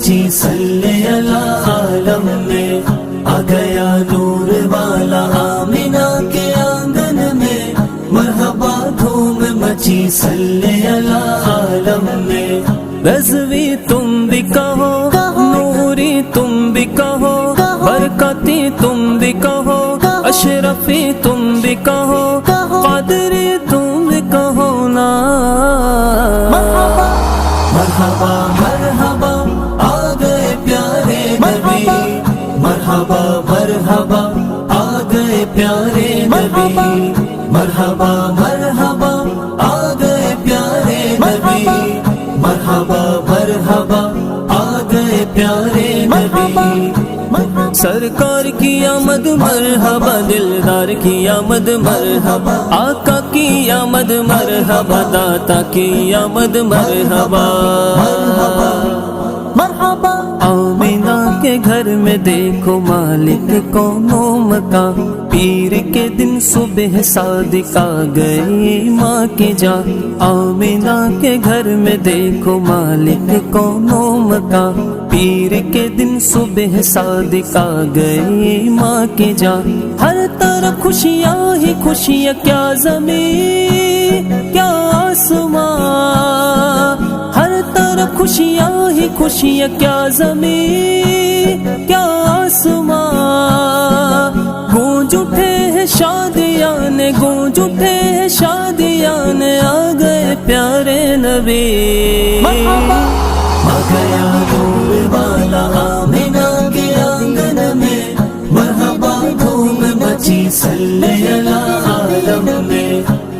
مچی صلی اللہ عالم میں، آ گیا نور والا آمنہ کے آنگن میں، مرحبا دھوم مچی صلی اللہ عالم میں۔ رضوی تم بھی کہو، نوری تم بھی کہو، برکتی تم بھی کہو، اشرفی تم بھی کہو، قادری تم بھی کہو نا۔ مرحبا مرحبا آ گئے پیارے نبی، مرحبا مرحبا آ گئے پیارے نبی، مرحبا مرحبا آ گئے پیارے نبی، مرحبا مرحبا آ گئے پیارے نبی۔ سرکار کی آمد مرحبا، دلدار کی آمد مرحبا، آقا کی آمد مرحبا، داتا کی آمد مرحبا مرحبا۔ آمنہ کے گھر میں دیکھو مالک کون و مکان، پیر کے دن صبح صادق آ گئی ماں کی جان۔ آمنہ کے گھر میں دیکھو مالک کون و مکان، پیر کے دن صبح صادق آ گئی ماں کی جان۔ ہر طرف خوشیاں ہی خوشیاں، کیا زمین کیا آسمان، ہر طرف خوشیاں ہی خوشیاں، کیا زمین کیا آسمان۔ گونج اٹھے ہیں شادیاں نے، گونج اٹھے ہیں شادیاں نے، آ گئے پیارے نبی۔ آ گیا نور والا آمنہ کے آنگن میں، مرحبا دھوم مچی صلی اللہ عالم میں۔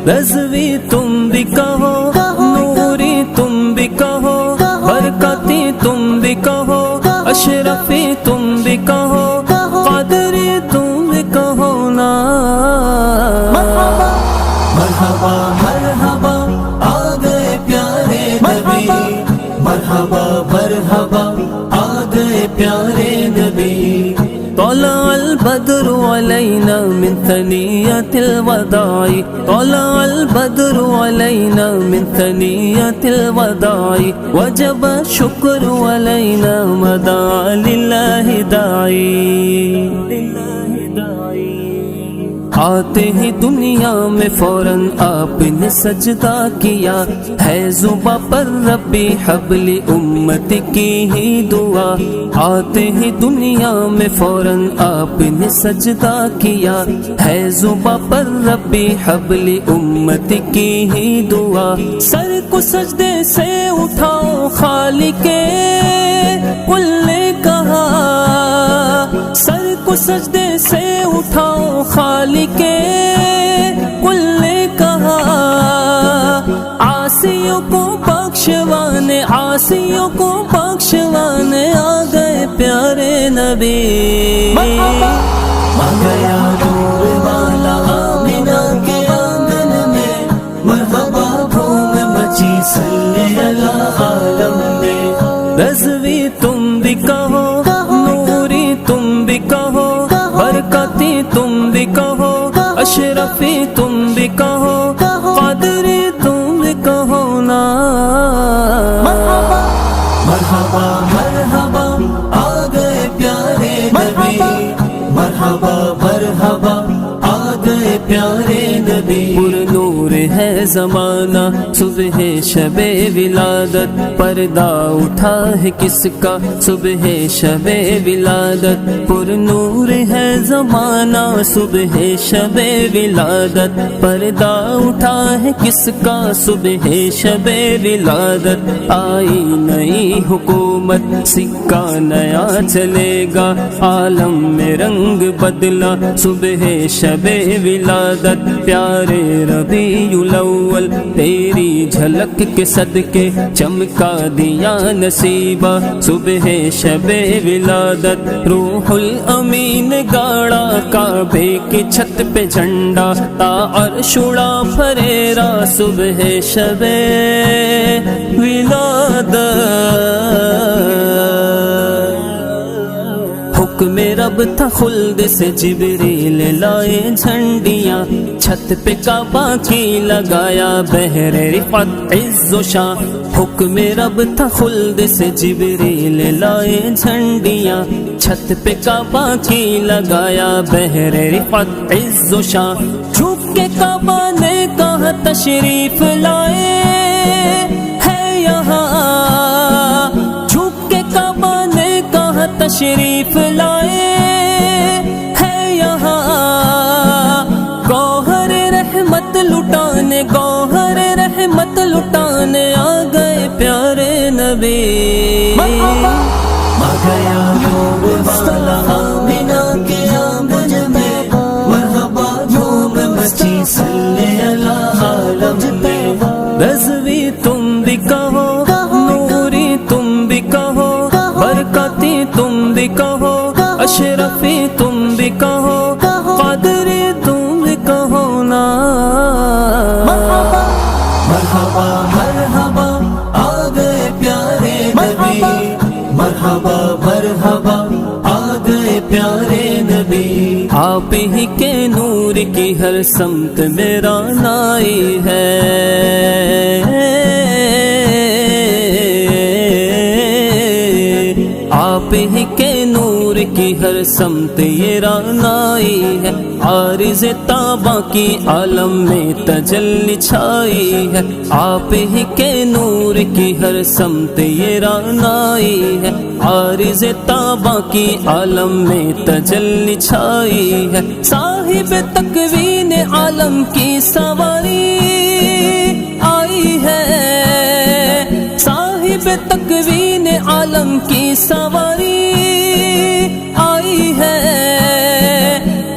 رضوی تم بھی کہو، نوری تم بھی کہو، برکتی تم بھی کہو، اشرفی تم بھی کہو، قادری تم بھی کہو نا۔ مرحبا مرحبا آ گئے پیارے نبی، مرحبا مرحبا آ گئے پیارے نبی۔ طلع البدر علينا من ثنية الوداع، طلع البدر علينا من ثنية الوداع، وجب الشكر علينا مدعا لله داعي۔ آتے ہی دنیا میں فوراً آپ نے سجدہ کیا، ہے زباں پر ربی حبل امت کی ہی دعا۔ آتے ہی دنیا میں فوراً آپ نے سجدہ کیا، ہے زباں پر ربی حبل امت کی ہی دعا۔ سر کو سجدے سے اٹھاؤ خالق کل نے کہا، سر کو سجدے سے اٹھاؤ خالق کل نے کہا۔ عاصیوں کو بخشوانے، عاصیوں کو بخشوانے، آ گئے پیارے نبی۔ آ گیا نور والا آمنہ کے آنگن میں، مرحبا دھوم مچی صلی اللہ عالم میں۔ رضوی تم بھی کہو، نوری تم بھی کہو، برکتی تم بھی کہو، اشرفی تم بھی کہو، قادری تم بھی کہو نا۔ مرحبا مرحبا آ گئے پیارے نبی، مرحبا مرحبا آ گئے پیارے نبی۔ پر نور ہے زمانہ صبح شب ولادت، پردہ اٹھا ہے کس کا صبح شب ولادت۔ پر نور ہے زمانہ صبح شب ولادت، پردہ اٹھا ہے کس کا صبح شب ولادت۔ آئی نئی حکومت، سکہ نیا چلے گا، عالم میں رنگ بدلا صبح شب ولادت۔ پیارے ربیع الاول تیری جھلک کے صدقے چمکا دیا نصیبہ صبح شب ولادت۔ روح الامین گاڑا کعبے کی چھت پہ جھنڈا، تا عرش اڑا پھریرا صبح شب ولادت۔ حکم رب تھا خلد سے جبریل لائے جھنڈیاں، چھت پہ کعبہ کی لگایا بہر رفعت عز و شان، حکم رب تھا خلد سے جبریل لائے جھنڈیاں، چھت پہ کعبہ کی لگایا بہر رفعت عز و شان، جھک کے کعبہ نے کہا تشریف لائے ہے یہاں، جھک کے کعبہ نے کہا تشریف لائے ہے یہاں، گوہر رحمت لٹانے گوہر رحمت لٹانے آ گئے پیارے نبی، آ گیا نور والا آمینہ کے آنگن میں، مرحبا دھوم مچی صلی اللہ عالم میں، رضوی تم بھی کہو، نوری تم بھی کہو، برکتی تم بھی کہو، اشرفی تم بھی کہو، قادری تم بھی کہو نا، مرحبا مرحبا آ گئے پیارے نبی، مرحبا مرحبا آ گئے پیارے نبی، آپ ہی کے نور کی ہر سمت میں رانائی ہے، آپ ہی کے نور کی ہر سمت یہ رانائی ہے، عارض تابہ کی عالم میں تجلی چھائی ہے، آپ ہی کے نور کی ہر سمت یہ رانائی ہے، عارض تابہ کی عالم میں تجلی چھائی ہے، صاحب تکوین عالم کی سواری آئی ہے، صاحب تکوین عالم کی سواری آئی ہے،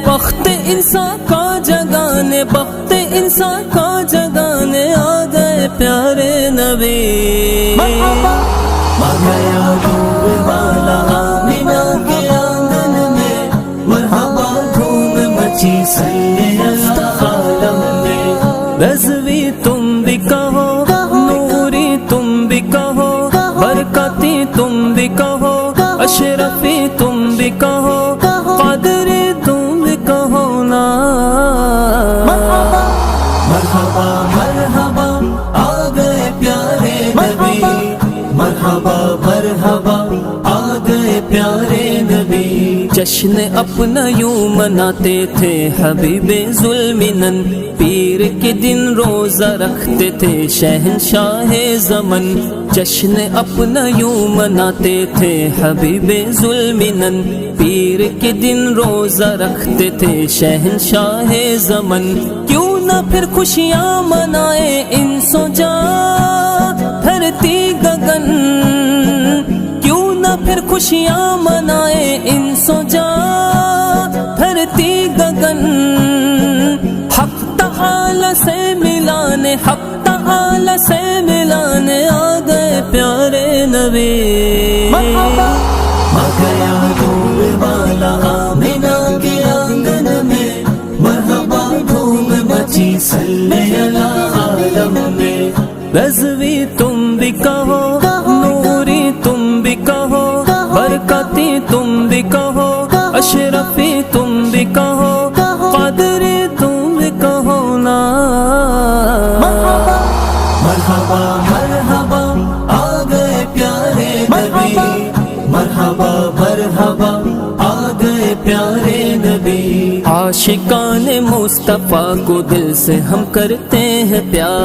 وقت انسان کا جگانے وقت انسان کا جگانے آ گئے پیارے نبی، آ گیا نور والا آمینہ کے آنگن میں، مرحبا دھوم مچی صلی اللہ عالم میں، رضوی تم بھی کہو، نوری تم بھی کہو، برکتی تم بھی کہو، اشرفی تم بھی کہو، قادری تم بھی کہو نا، مرحبا مرحبا آ گئے پیارے نبی، مرحبا مرحبا آ گئے پیارے نبی، جشن اپنا یوں مناتے تھے حبیب ذوالمنن، پیر کے دن روزہ رکھتے تھے شہنشاہ زمن، جشن اپنا یوں مناتے تھے حبیب ذوالمنن، پیر کے دن روزہ رکھتے تھے شہنشاہ زمن، کیوں نہ پھر خوشیاں منائے انس و جاں دھرتی گگن، کیوں نہ پھر خوشیاں منائے انس و جاں دھرتی گگن، حق تعالی سے ملانے حق تعالی سے ملانے آ گئے پیارے نبی، آ گیا نور والا آمینہ کے آنگن میں، مرحبا دھوم مچی صلی اللہ عالم میں، رضوی تم بھی کہو، نوری تم بھی کہو، برکتی تم بھی کہو، اشرفی تم بھی کہو، قادری تم بھی کہو نا، مرحبا مرحبا آ گئے پیارے نبی، مرحبا مرحبا آ گئے پیارے نبی، عاشقان مصطفیٰ کو دل سے ہم کرتے ہیں پیار،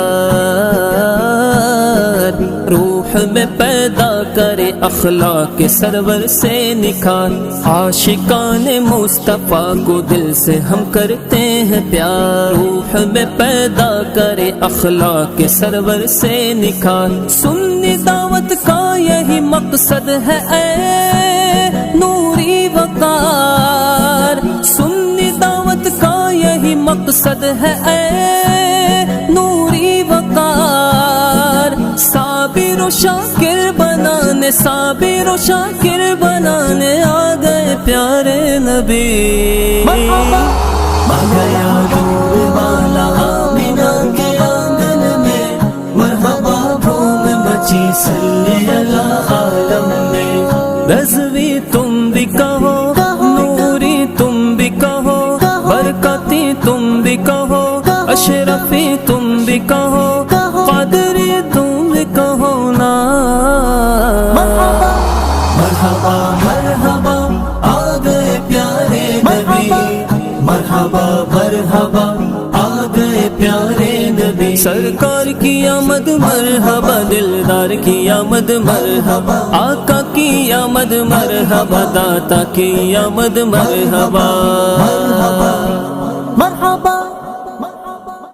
روح میں پیدا کرے اخلاق سرور سے نکھار، عاشقان مصطفیٰ کو دل سے ہم کرتے ہیں پیار، روح میں پیدا کرے اخلاق سرور سے نکھار، سنی دعوت کا یہی مقصد ہے اے نوری وقار، سنی دعوت کا یہی مقصد ہے اے نوری وقار، صابر و شاکر بنانے صابر و شاکر بنانے آ گئے پیارے نبی، آ گیا نور والا آمینہ کے آنگن میں، مرحبا دھوم مچی صلی اللہ عالم میں، رضوی تم بھی کہو، نوری تم بھی کہو، برکتی تم بھی کہو، کہو قادری تم کہو نا مرحبا مرحبا آ گئے پیارے نبی، مرحبا مرحبا آ گئے پیارے نبی، سرکار کی آمد مرحبا، دلدار کی آمد مرحبا، آقا کی آمد مرحبا، داتا کی آمد مرحبا۔